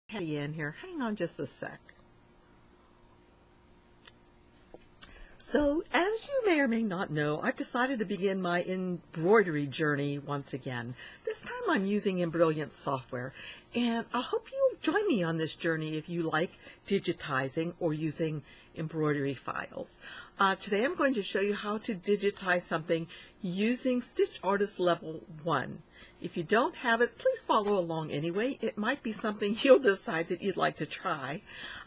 Patty in here. Hang on just a sec. So, as you may or may not know, I've decided to begin my embroidery journey once again. This time I'm using Embrilliance software, and I hope you'll join me on this journey if you like digitizing or using embroidery files. Today I'm going to show you how to digitize something using StitchArtist Level 1. If you don't have it, please follow along anyway. It might be something you'll decide that you'd like to try.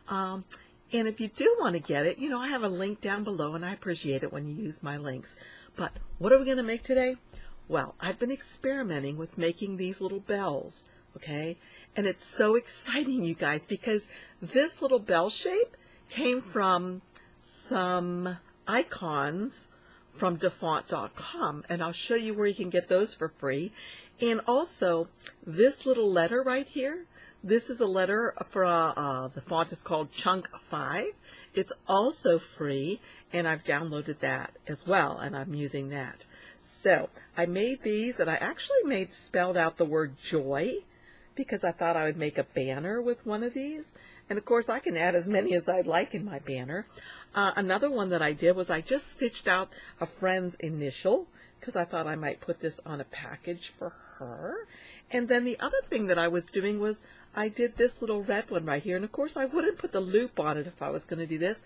And if you do want to get it, I have a link down below, and I appreciate it when you use my links. But what are we going to make today? Well, I've been experimenting with making these little bells, okay? And it's so exciting, you guys, because this little bell shape came from some icons from dafont.com, and I'll show you where you can get those for free. And also, this little letter right here, this is a letter for, the font is called Chunk 5. It's also free, and I've downloaded that as well, and I'm using that. So, I made these, and I actually spelled out the word joy, because I thought I would make a banner with one of these. And of course, I can add as many as I'd like in my banner. Another one that I did was I just stitched out a friend's initial, because I thought I might put this on a package for her. And then the other thing that I was doing was I did this little red one right here. And of course, I wouldn't put the loop on it if I was going to do this.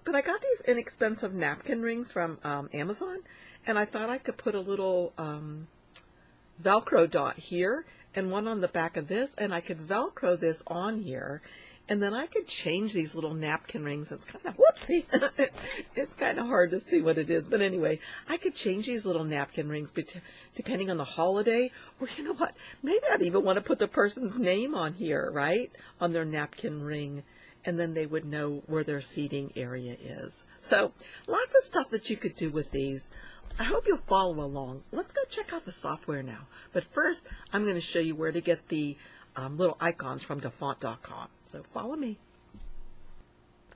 But I got these inexpensive napkin rings from Amazon. And I thought I could put a little Velcro dot here and one on the back of this. And I could Velcro this on here. And then I could change these little napkin rings. It's kind of, whoopsie, it's kind of hard to see what it is. But anyway, I could change these little napkin rings depending on the holiday. Or you know what, maybe I'd even want to put the person's name on here, right? On their napkin ring. And then they would know where their seating area is. So lots of stuff that you could do with these. I hope you'll follow along. Let's go check out the software now. But first, I'm going to show you where to get the little icons from dafont.com. So follow me.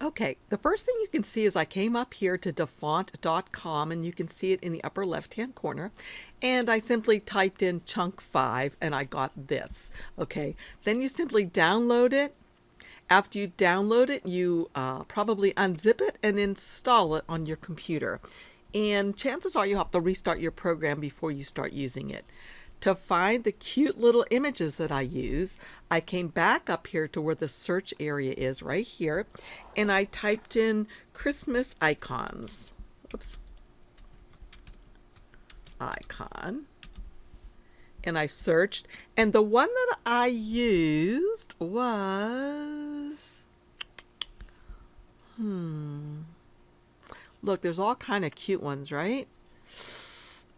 Okay, the first thing you can see is I came up here to dafont.com, and you can see it in the upper left-hand corner. And I simply typed in chunk 5, and I got this. Okay, then you simply download it. After you download it, you probably unzip it and install it on your computer. And chances are you'll have to restart your program before you start using it. To find the cute little images that I use, I came back up here to where the search area is right here, and I typed in Christmas icons. Oops. Icon. And I searched, and the one that I used was, look, there's all kind of cute ones, right?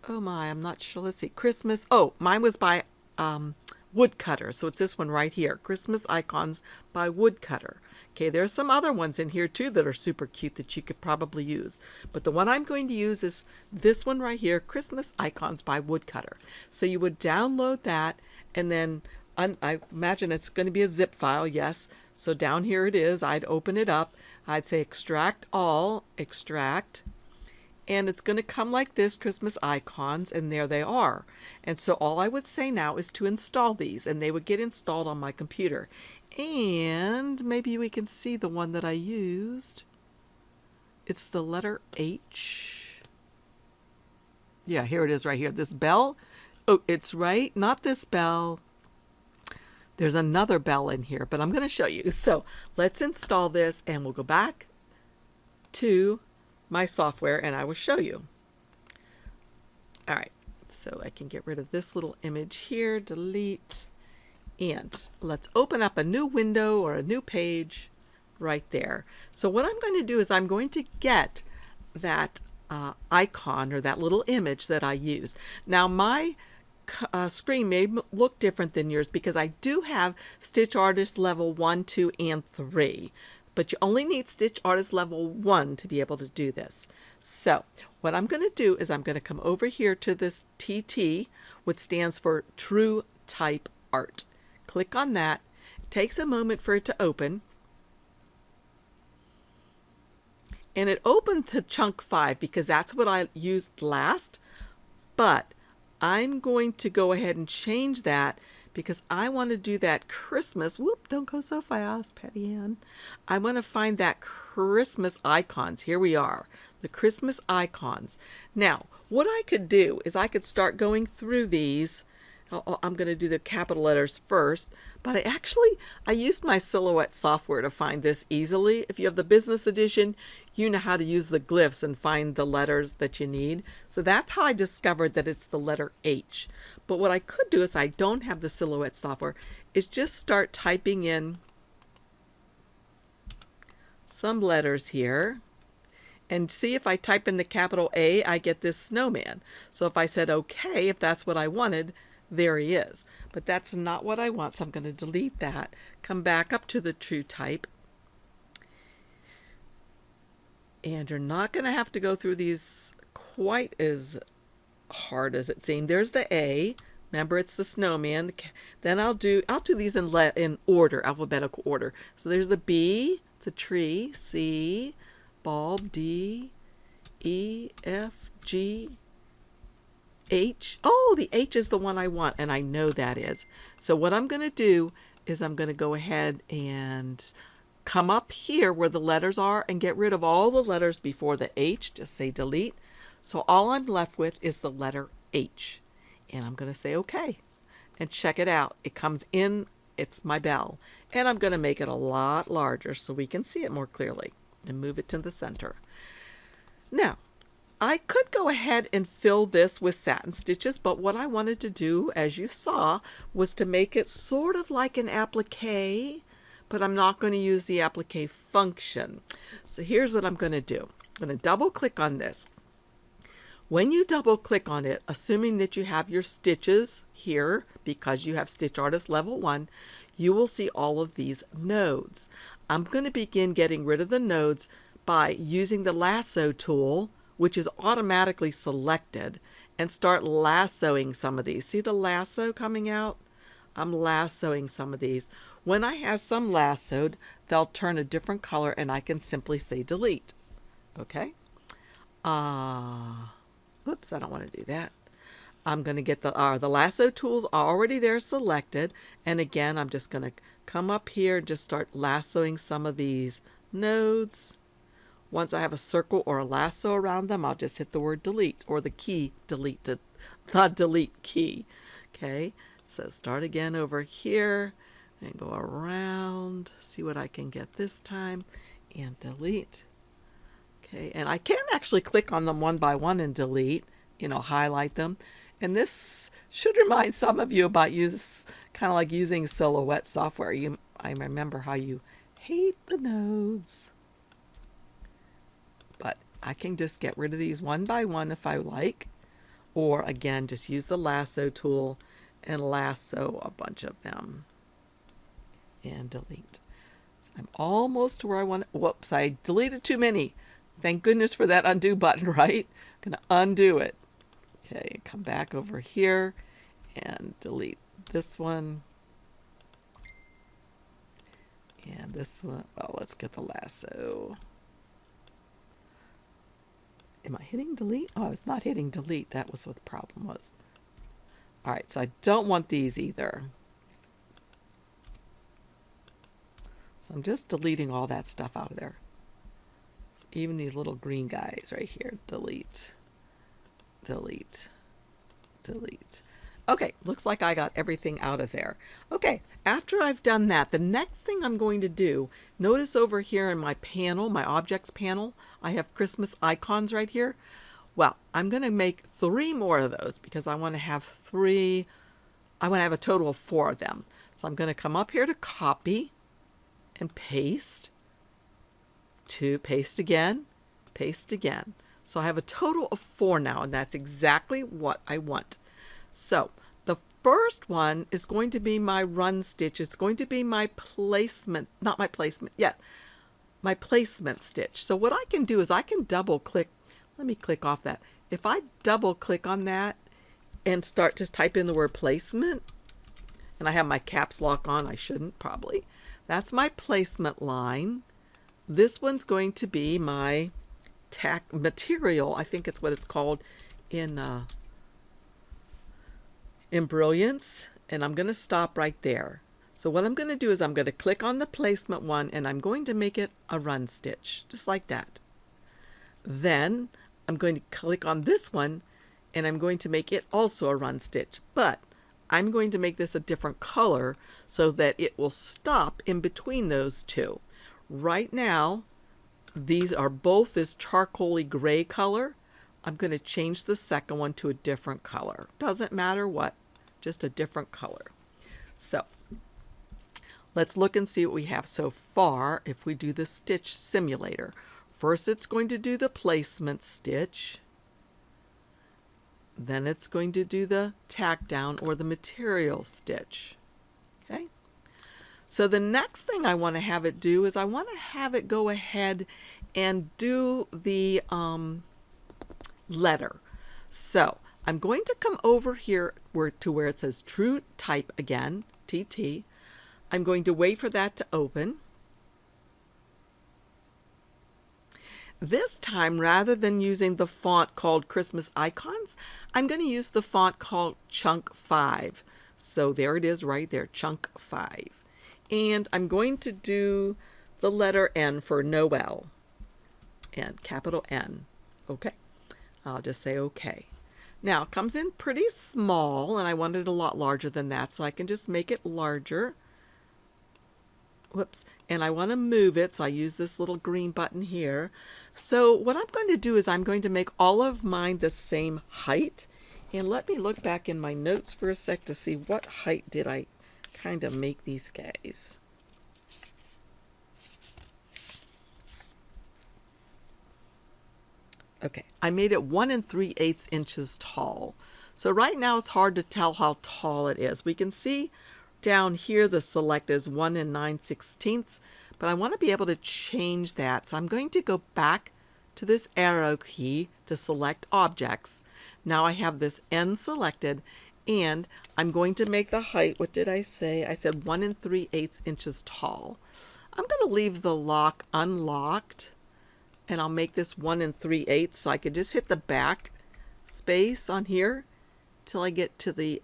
Oh my, I'm not sure. Let's see. Christmas. Oh, mine was by Woodcutter. So it's this one right here. Christmas Icons by Woodcutter. Okay, there's some other ones in here too that are super cute that you could probably use. But the one I'm going to use is this one right here, Christmas Icons by Woodcutter. So you would download that, and then I imagine it's going to be a zip file, yes. So down here it is. I'd open it up. I'd say extract all, extract. And it's going to come like this, Christmas icons, and there they are. And so all I would say now is to install these, and they would get installed on my computer. And maybe we can see the one that I used. It's the letter H. Yeah, here it is right here. This bell. Oh, it's right, not this bell. There's another bell in here, but I'm going to show you. So let's install this, and we'll go back to my software, and I will show you. All right, so I can get rid of this little image here, delete, and let's open up a new window or a new page right there. So what I'm going to do is I'm going to get that icon or that little image that I use. Now my screen may look different than yours because I do have StitchArtist Level 1, 2, and 3. But you only need StitchArtist Level 1 to be able to do this. So what I'm going to do is I'm going to come over here to this TT, which stands for True Type Art. Click on that. It takes a moment for it to open. And it opened to chunk 5 because that's what I used last. But I'm going to go ahead and change that because I want to do that Christmas. Whoop, don't go so fast, Patty Ann. I want to find that Christmas icons. Here we are, the Christmas icons. Now, what I could do is I could start going through these. I'm going to do the capital letters first, but I used my Silhouette software to find this easily. If you have the business edition, you know how to use the glyphs and find the letters that you need. So that's how I discovered that it's the letter H. But what I could do, is I don't have the Silhouette software, is just start typing in some letters here. And see, if I type in the capital A, I get this snowman. So if I said okay, if that's what I wanted, there he is. But that's not what I want, so I'm going to delete that. Come back up to the true type. And you're not going to have to go through these quite as hard as it seemed. There's the A. Remember, it's the snowman. Then I'll do these in order, alphabetical order. So there's the B, it's a tree. C, bulb. D, E, F, G, H. Oh, the H is the one I want, and I know that is. So what I'm going to do is I'm going to go ahead and come up here where the letters are and get rid of all the letters before the H. Just say delete. So all I'm left with is the letter H. And I'm going to say okay. And check it out. It comes in. It's my bell. And I'm going to make it a lot larger so we can see it more clearly. And move it to the center. Now, I could go ahead and fill this with satin stitches, but what I wanted to do, as you saw, was to make it sort of like an applique, but I'm not going to use the applique function. So here's what I'm going to do. I'm going to double click on this. When you double click on it, assuming that you have your stitches here, because you have StitchArtist Level 1, you will see all of these nodes. I'm going to begin getting rid of the nodes by using the lasso tool, which is automatically selected, and start lassoing some of these. See the lasso coming out? I'm lassoing some of these. When I have some lassoed, they'll turn a different color and I can simply say delete. Okay? Oops, I don't want to do that. I'm going to get the lasso tools already there selected. And again, I'm just going to come up here and just start lassoing some of these nodes. Once I have a circle or a lasso around them, I'll just hit the word delete or the key delete, the delete key. Okay, so start again over here and go around, see what I can get this time, and delete. Okay, and I can actually click on them one by one and delete, highlight them. And this should remind some of you about kind of like using Silhouette software. I remember how you hate the nodes. But I can just get rid of these one by one if I like. Or again, just use the lasso tool and lasso a bunch of them. And delete. So I'm almost to where I want it. Whoops, I deleted too many. Thank goodness for that undo button, right? I'm going to undo it. Okay, come back over here and delete this one. And this one. Well, let's get the lasso. Am I hitting delete? Oh, I was not hitting delete. That was what the problem was. All right, so I don't want these either. So I'm just deleting all that stuff out of there. Even these little green guys right here. Delete. Delete. Delete. Okay, looks like I got everything out of there. Okay, after I've done that, the next thing I'm going to do, notice over here in my panel, my objects panel, I have Christmas icons right here. Well, I'm going to make 3 more of those because I want to have a total of 4 of them. So I'm going to come up here to copy and paste, to paste again, paste again. So I have a total of 4 now, and that's exactly what I want. So the first one is going to be my run stitch. It's going to be my placement, not my placement, yeah, my placement stitch. So what I can do is I can double click. Let me click off that. If I double click on that and start just type in the word placement, and I have my caps lock on, I shouldn't probably. That's my placement line. This one's going to be my tack material. I think it's what it's called in Embrilliance, and I'm going to stop right there. So what I'm going to do is I'm going to click on the placement one, and I'm going to make it a run stitch, just like that. Then I'm going to click on this one, and I'm going to make it also a run stitch, but I'm going to make this a different color so that it will stop in between those two. Right now, these are both this charcoaly gray color. I'm going to change the second one to a different color. Doesn't matter what, just a different color. So let's look and see what we have so far if we do the stitch simulator. First, it's going to do the placement stitch. Then it's going to do the tack down or the material stitch. Okay. So the next thing I want to have it do is I want to have it go ahead and do the letter. So I'm going to come over here to where it says True Type again, TT. I'm going to wait for that to open. This time, rather than using the font called Christmas Icons, I'm going to use the font called Chunk 5. So there it is right there, Chunk 5. And I'm going to do the letter N for Noel. And capital N. Okay. I'll just say okay. Now, it comes in pretty small, and I want it a lot larger than that, so I can just make it larger. Whoops. And I want to move it, so I use this little green button here. So what I'm going to do is I'm going to make all of mine the same height. And let me look back in my notes for a sec to see what height did I kind of make these guys. Okay, I made it 1 3/8 inches tall. So right now it's hard to tell how tall it is. We can see down here the select is 1 9/16, but I want to be able to change that. So I'm going to go back to this arrow key to select objects. Now I have this N selected, and I'm going to make the height, what did I say? I said 1 3/8 inches tall. I'm going to leave the lock unlocked, and I'll make this 1 3/8, so I could just hit the back space on here till I get to the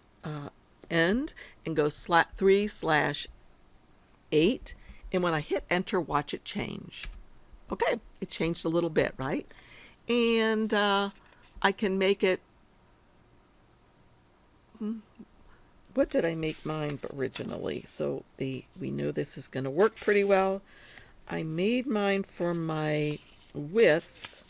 end and go /3/8, and when I hit enter, watch it change. Okay, it changed a little bit, right? And I can make it, what did I make mine originally? So we know this is going to work pretty well. I made mine for my width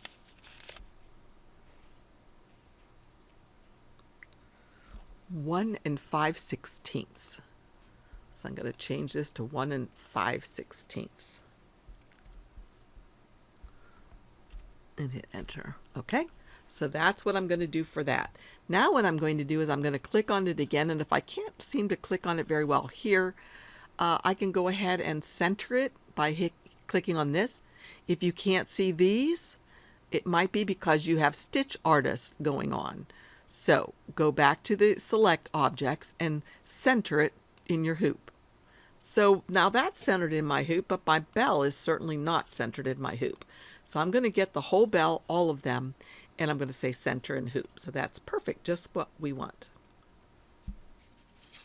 1 5/16. So I'm going to change this to 1 5/16 and hit enter. Okay, so that's what I'm going to do for that. Now what I'm going to do is I'm going to click on it again, and if I can't seem to click on it very well here, I can go ahead and center it by clicking on this. If you can't see these, it might be because you have Stitch Artist going on. So go back to the select objects and center it in your hoop. So now that's centered in my hoop, but my bell is certainly not centered in my hoop. So I'm going to get the whole bell, all of them, and I'm going to say center and hoop. So that's perfect, just what we want.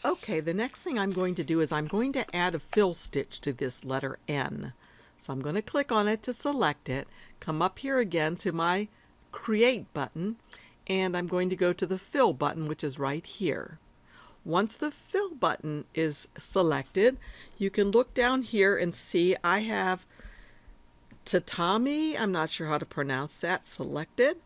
Okay, the next thing I'm going to do is I'm going to add a fill stitch to this letter N. So I'm going to click on it to select it, come up here again to my Create button, and I'm going to go to the Fill button, which is right here. Once the Fill button is selected, you can look down here and see I have Tatami, I'm not sure how to pronounce that, selected.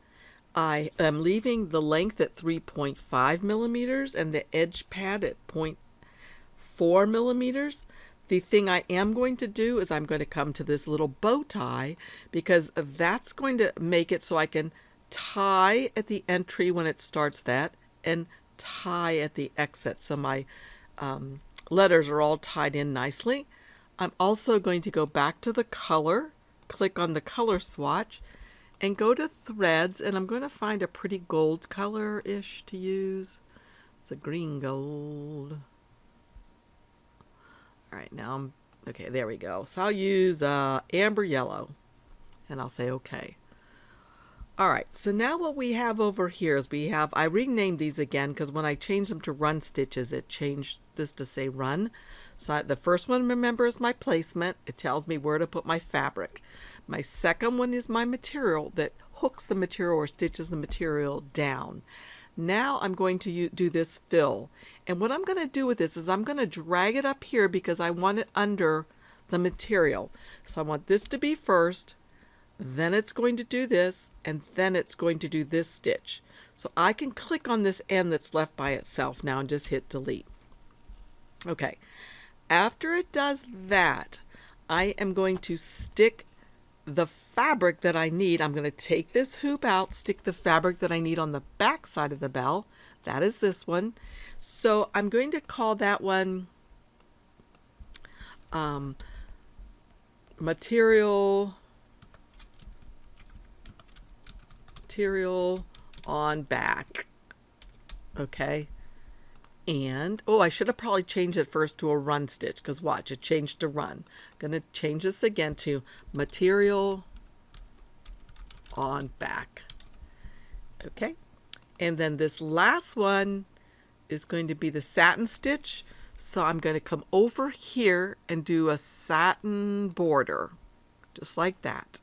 I am leaving the length at 3.5 millimeters and the edge pad at 0.4 millimeters. The thing I am going to do is I'm going to come to this little bow tie, because that's going to make it so I can tie at the entry when it starts that and tie at the exit. So my letters are all tied in nicely. I'm also going to go back to the color, click on the color swatch, and go to threads, and I'm going to find a pretty gold color-ish to use. It's a green gold. All right, now okay, there we go. So I'll use amber yellow, and I'll say okay. All right, so now what we have over here is I renamed these again because when I changed them to run stitches, it changed this to say run. So the first one, remember, is my placement. It tells me where to put my fabric. My second one is my material that hooks the material or stitches the material down. Now I'm going to do this fill. And what I'm going to do with this is I'm going to drag it up here because I want it under the material. So I want this to be first. Then it's going to do this, and then it's going to do this stitch. So I can click on this end that's left by itself now and just hit delete. Okay, after it does that, I am going to stick the fabric that I need. I'm going to take this hoop out, stick the fabric that I need on the back side of the bell. That is this one. So I'm going to call that one material on back. Okay, and I should have probably changed it first to a run stitch because watch, it changed to run. I'm going to change this again to material on back. Okay, and then this last one is going to be the satin stitch. So I'm going to come over here and do a satin border just like that.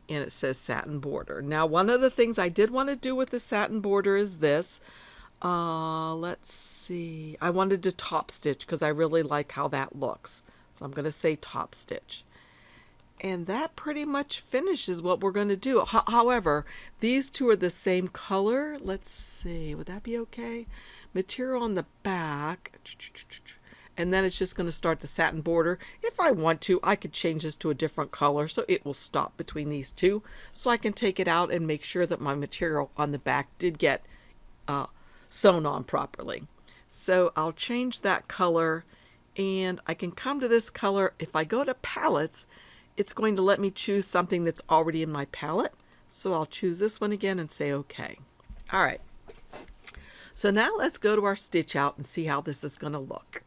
And it says satin border. Now, one of the things I did want to do with the satin border is this. Let's see. I wanted to top stitch because I really like how that looks. So I'm going to say top stitch. And that pretty much finishes what we're going to do. However, these two are the same color. Let's see. Would that be okay? Material on the back. And then it's just going to start the satin border. If I want to, I could change this to a different color so it will stop between these two. So I can take it out and make sure that my material on the back did get sewn on properly. So I'll change that color and I can come to this color. If I go to palettes, it's going to let me choose something that's already in my palette. So I'll choose this one again and say okay. All right. So now let's go to our stitch out and see how this is going to look.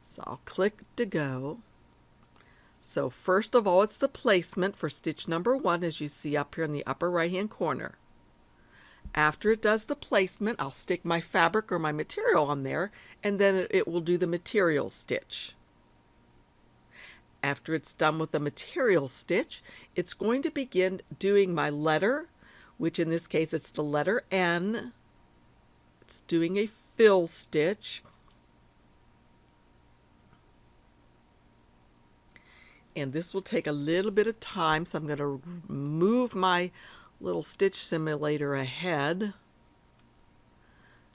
So I'll click to go. So first of all, it's the placement for stitch number 1, as you see up here in the upper right hand corner. After it does the placement, I'll stick my fabric or my material on there, and then it will do the material stitch. After it's done with the material stitch, it's going to begin doing my letter, which in this case it's the letter N. It's doing a fill stitch. And this will take a little bit of time, so I'm going to move my little stitch simulator ahead.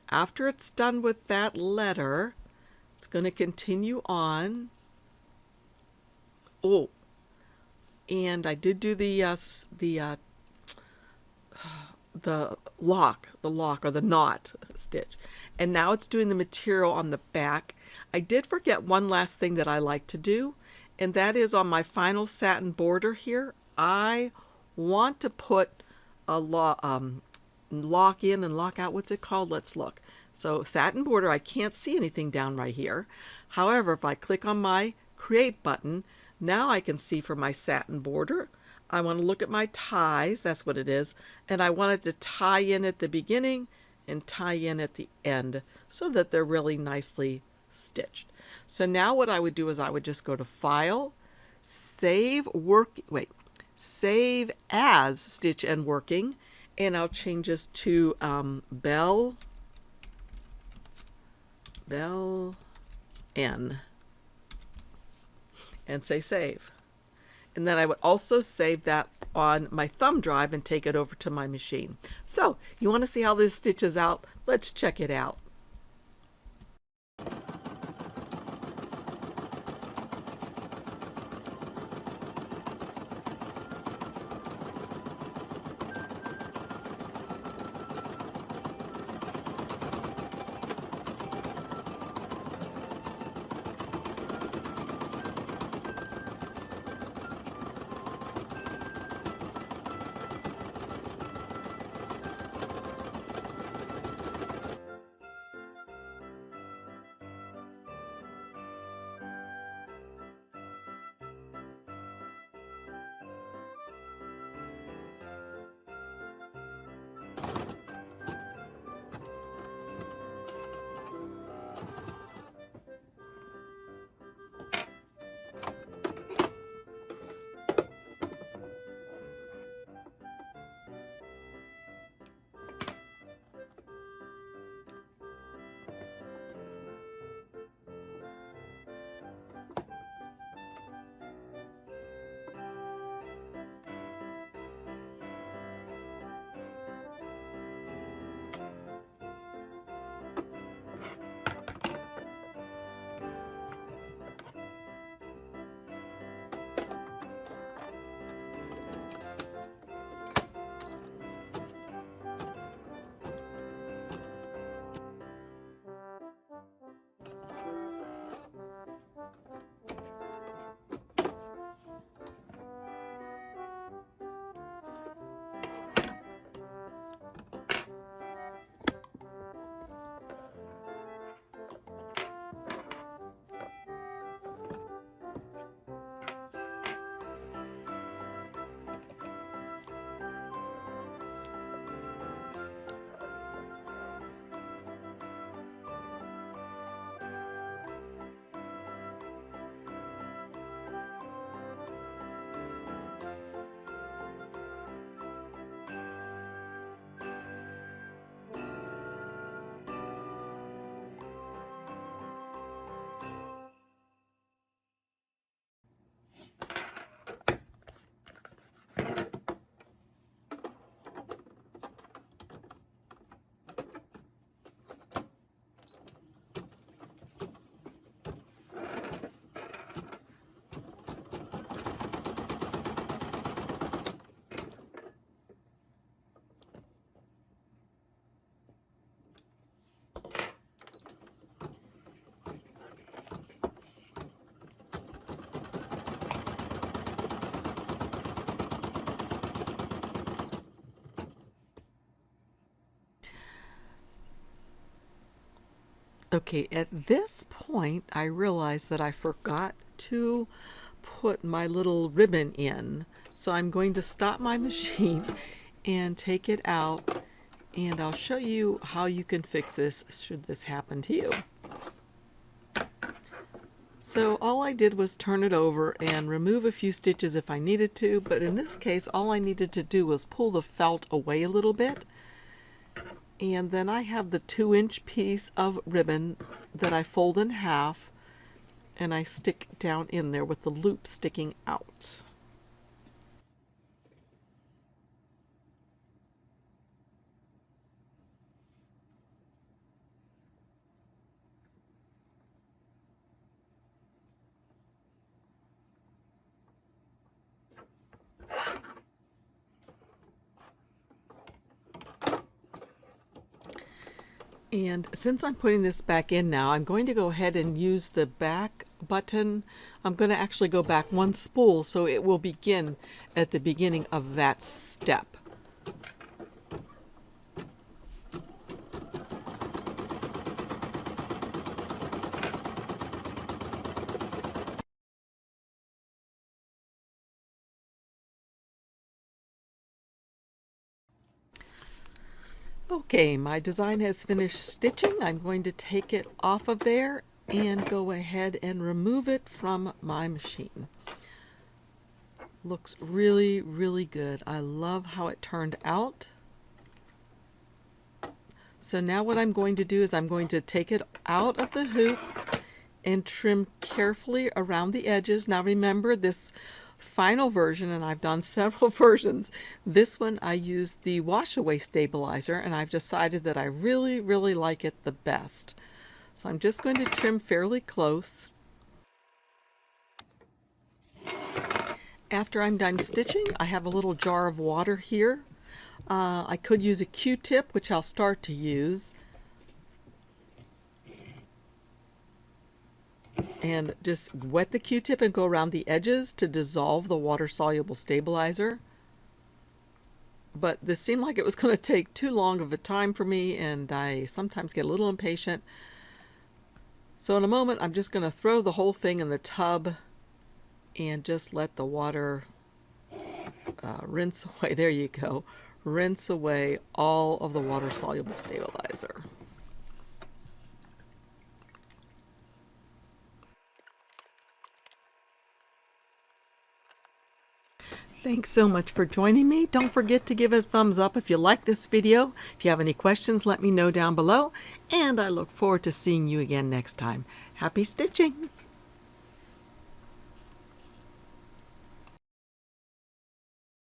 After it's done with that letter, it's going to continue on. Oh, and I did do the lock or the knot stitch, and now it's doing the material on the back. I did forget one last thing that I like to do, and that is on my final satin border here. I want to put a lock in and lock out. What's it called? Let's look. So satin border, I can't see anything down right here. However, if I click on my create button, now I can see for my satin border. I want to look at my ties, that's what it is, and I want it to tie in at the beginning and tie in at the end so that they're really nicely stitched. So now what I would do is I would just go to File, Save as Stitch and Working, and I'll change this to Bell N, and say Save. And then I would also save that on my thumb drive and take it over to my machine. So you want to see how this stitches out? Let's check it out. Okay, at this point, I realized that I forgot to put my little ribbon in. So I'm going to stop my machine and take it out, and I'll show you how you can fix this should this happen to you. So all I did was turn it over and remove a few stitches if I needed to, but in this case all I needed to do was pull the felt away a little bit. And then I have the 2-inch piece of ribbon that I fold in half and I stick down in there with the loop sticking out. And since I'm putting this back in now, I'm going to go ahead and use the back button. I'm going to actually go back one spool so it will begin at the beginning of that step. Okay, my design has finished stitching. I'm going to take it off of there and go ahead and remove it from my machine. Looks really, really good. I love how it turned out. So now what I'm going to do is I'm going to take it out of the hoop and trim carefully around the edges. Now remember, this final version, and I've done several versions, this one I used the wash away stabilizer, and I've decided that I really, really like it the best. So I'm just going to trim fairly close. After I'm done stitching, I have a little jar of water here. I could use a Q-tip, which I'll start to use. And just wet the Q-tip and go around the edges to dissolve the water-soluble stabilizer. But this seemed like it was going to take too long of a time for me, and I sometimes get a little impatient. So in a moment, I'm just going to throw the whole thing in the tub and just let the water rinse away. There you go. Rinse away all of the water-soluble stabilizer. Thanks so much for joining me. Don't forget to give it a thumbs up if you like this video. If you have any questions, let me know down below. And I look forward to seeing you again next time. Happy stitching!